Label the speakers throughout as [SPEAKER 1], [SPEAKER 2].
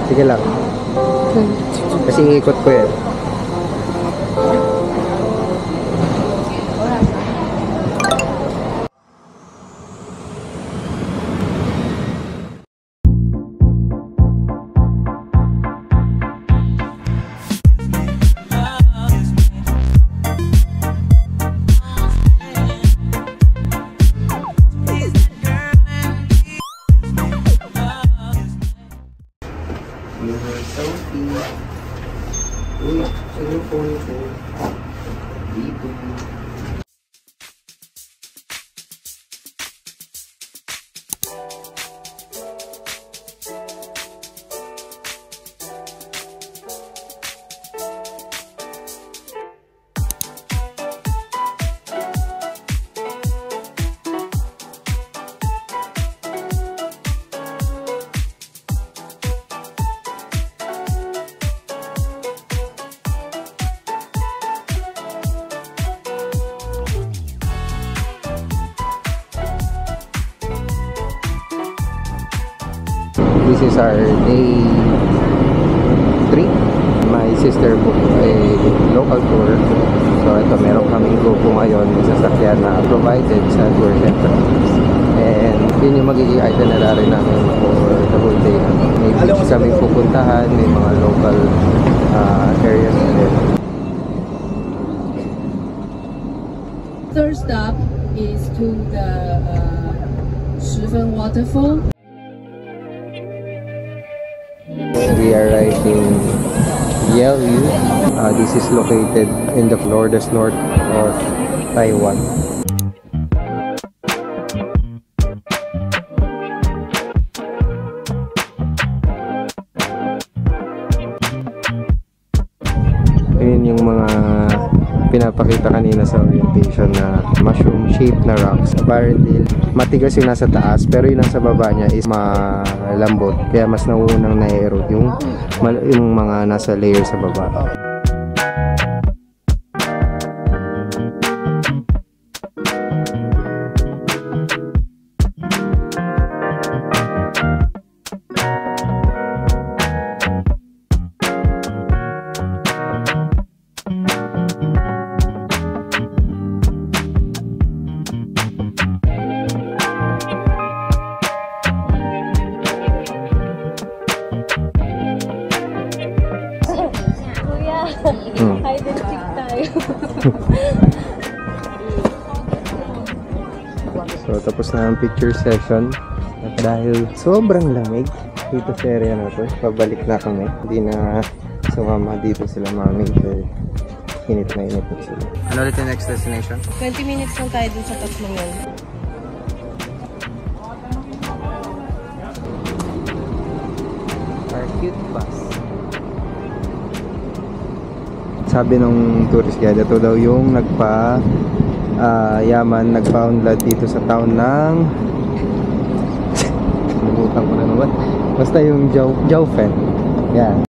[SPEAKER 1] Sige lang. Kasi ikot ko yan. Sophie. Uy, saan yung phone ko? Dito. This is our day 3. My sister booked a local tour. So ito, meron kaming grupo ngayon ng sasakyan na provided sa tour center. And yun yung magiging itinerary namin for the whole day. May beach kami pupuntahan, may mga local areas din.
[SPEAKER 2] Third stop is to the Shifen waterfall.
[SPEAKER 1] We are right in Yelyu. This is located in the northern north of Taiwan. Ayun yung mga pinapakita kanina sa orientation na mushroom shaped na rocks. Apparently, matigas yung nasa taas pero yung nasa baba niya is malambot. Kaya mas nauunang na-erode yung mga nasa layer sa baba.
[SPEAKER 2] Identic tayo.
[SPEAKER 1] So tapos na ang picture session. At dahil sobrang lamig dito sa area na to, pabalik na kami. Hindi na sumama dito sila mami. Init na sila. Ano ulit yung next destination?
[SPEAKER 2] 20 minutes lang tayo dun sa tatlong yun.
[SPEAKER 1] Our cute bus. Sabi nung tourist guide, ito daw yung yaman, nagpa-unlad dito sa town ng nabutan ko na naman. Basta yung Jiaofen. Yan.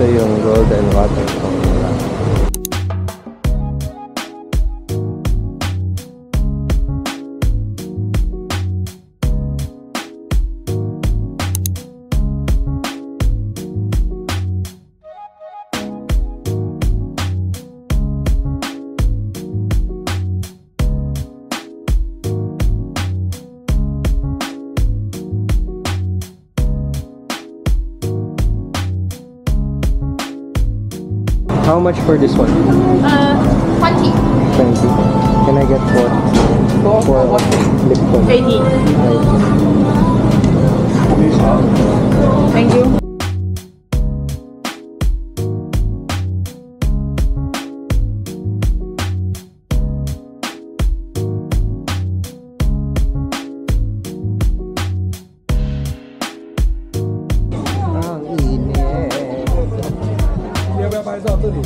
[SPEAKER 1] Ito yung golden waterfall nila. How much for this one?
[SPEAKER 2] 20.
[SPEAKER 1] 20. Can I get 4? For Lipton.
[SPEAKER 2] 80. Thank you.
[SPEAKER 1] Ang init.
[SPEAKER 3] 要不要拍照？这里。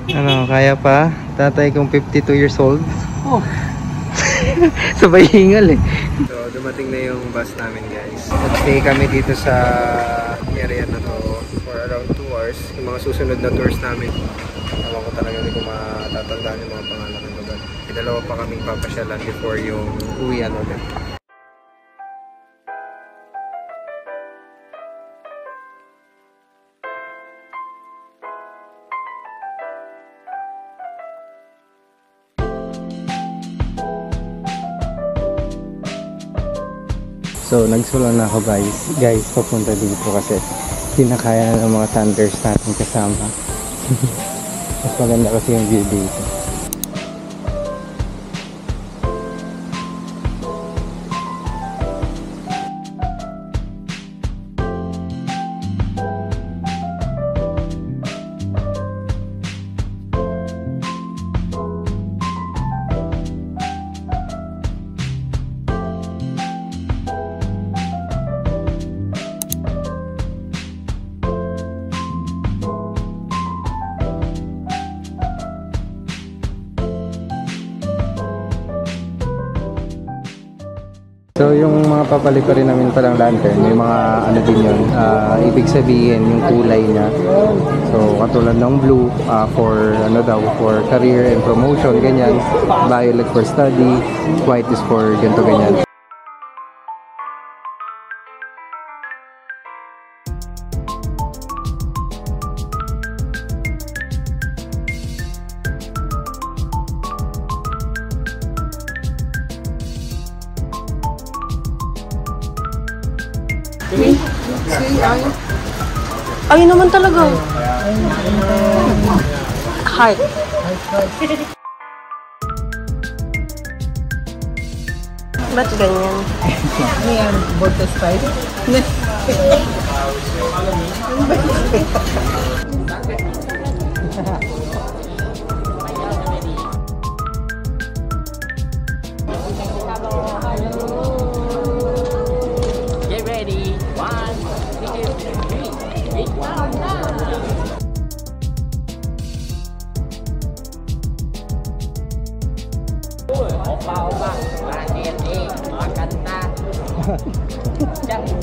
[SPEAKER 1] Ano, kaya pa? Tatay kong 52 years old.
[SPEAKER 3] Oh.
[SPEAKER 1] Sabay hingal eh. So, dumating na yung bus namin, guys. Nag-stay kami dito sa area na to for around 2 hours. Yung mga susunod na tours namin, ewan ko talaga, hindi ko matatandaan yung mga pangalan ng lugar. Dalawa pa kaming papasyalan before yung uwian ulit. So, nagsulong na ako guys, papunta dito kasi tinakaya na ng mga thunders natin kasama. Mas maganda kasi yung view dito. So yung mga papalit pa rin namin palang lantern, may mga ano din yun, ibig sabihin yung kulay niya. So katulad ng blue for ano daw, for career and promotion, ganyan. Violet for study, white is for ganito ganyan.
[SPEAKER 2] Ayun naman talaga. Heart. Ba't ganyan?
[SPEAKER 3] Ano yan? Borta spice?
[SPEAKER 4] Get ready. 1, 2, 3. Opa, makin nih, makan ta. Jangan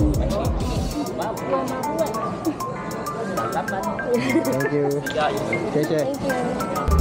[SPEAKER 1] Thank you. Cheche.
[SPEAKER 2] Thank you.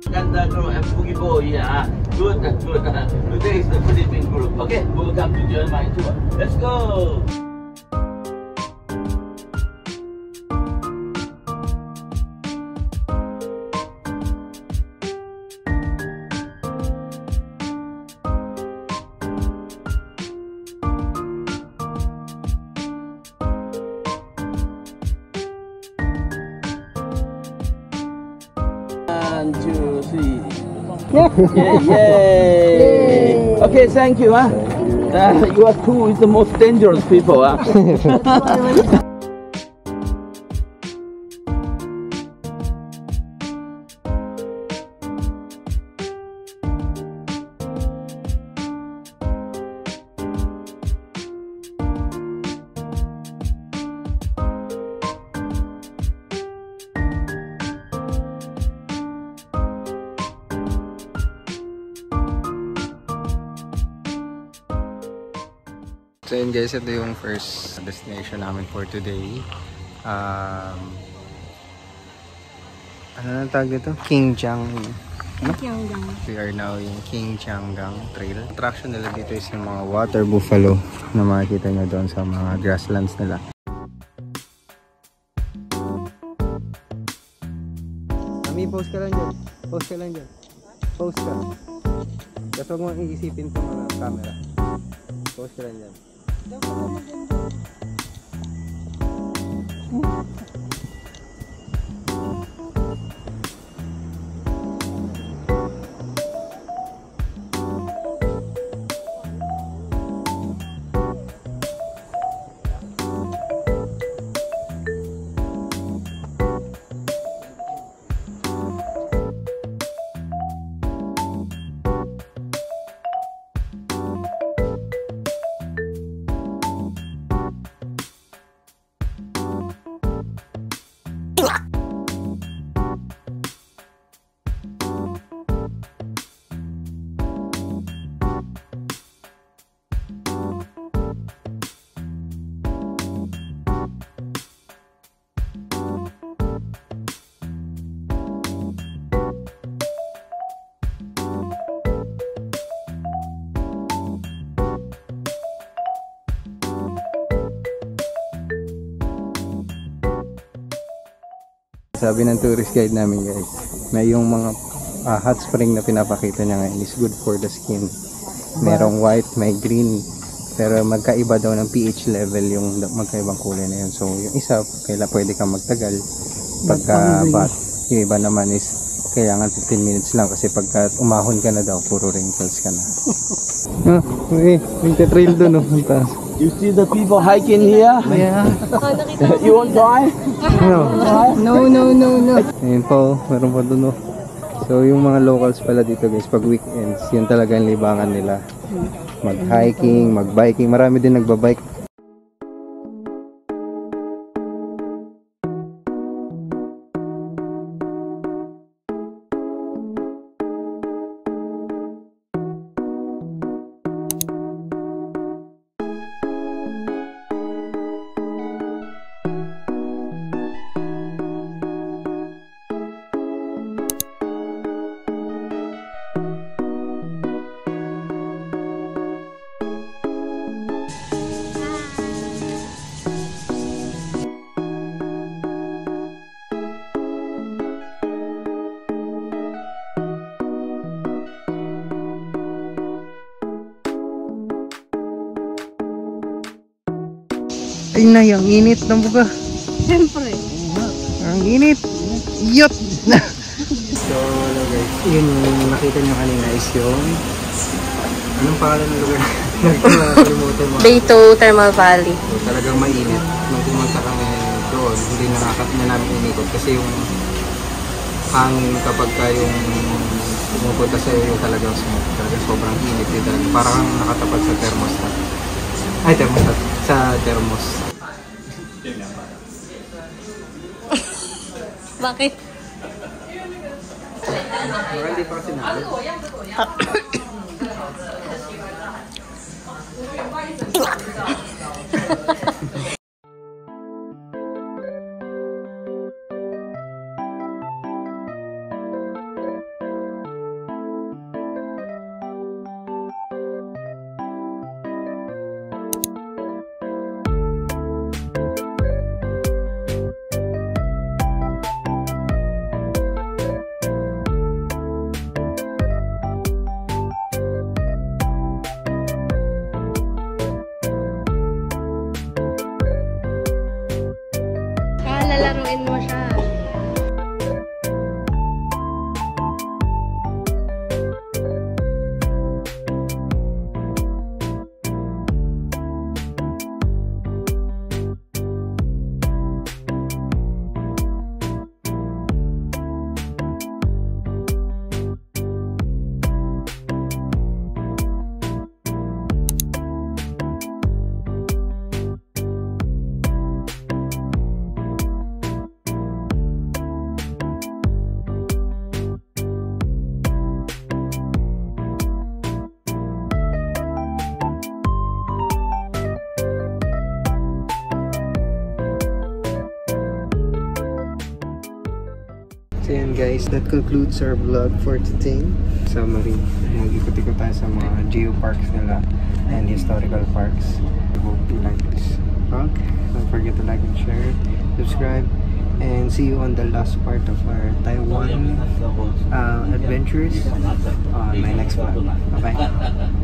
[SPEAKER 4] Ganda girl and boogie boy, yeah. Good, good. Today is the Philippine group. Okay, welcome to join my tour. Let's go. One, 2, 3. Yay! Okay, thank you. You are two is the most dangerous people.
[SPEAKER 1] So yun guys, ito yung first destination namin for today. Ano na tawag dito? Qingjiang. We are now in Qingjiang Trail. Attraction nila dito is yung mga water buffalo na makikita nyo doon sa mga grasslands nila. Mami, post ka lang dyan. Post ka lang dyan. Post ka. Kasi huwag mong iisipin itong mga camera. Post ka lang dyan. Sabi ng tourist guide namin guys, na yung mga hot spring na pinapakita niya ngayon is good for the skin. Merong white, may green, pero magkaiba daw ng pH level yung magkaibang kulay na yun. So yung isa, pwede kang magtagal pagka bat. Yung iba naman is kailangan 15 minutes lang kasi pagka umahon ka na daw, puro wrinkles ka na. Nagka-trail doon.
[SPEAKER 4] You see the people hiking here?
[SPEAKER 1] Yeah.
[SPEAKER 4] You want to try?
[SPEAKER 3] No.
[SPEAKER 1] Ayun po, meron pa doon. So yung mga locals pala dito guys, pag weekends, yun talaga ang libangan nila. Mag-hiking, mag-biking, marami din nagbabike. Ay na, ang init ng buga.
[SPEAKER 3] Siyempre.
[SPEAKER 1] Ang init. Yot! So, hello guys. Yun yung nakita nyo kanina is yung... Anong pangalan ng lugar? Nakalimutan mo.
[SPEAKER 2] Beito Thermal Valley.
[SPEAKER 1] So, talagang mainit. Nung pumunta kami doon, hindi na namin inikot. Kasi yung hangin kapag ka yung pumupunta sa iyo talagang smoke. Talagang sobrang init dito. Parang nakatapat sa thermostat. Ay, thermostat. Sa thermos.
[SPEAKER 2] Bakit?
[SPEAKER 1] Baka hindi pa kasi namin.
[SPEAKER 2] Lalaruin mo siya.
[SPEAKER 1] So yan guys, that concludes our vlog for today. Summary, nag-ikot-ikot tayo sa mga geoparks nila and historical parks. I hope you like this vlog. Don't forget to like and share, subscribe, and see you on the last part of our Taiwan adventures on my next vlog. Bye-bye.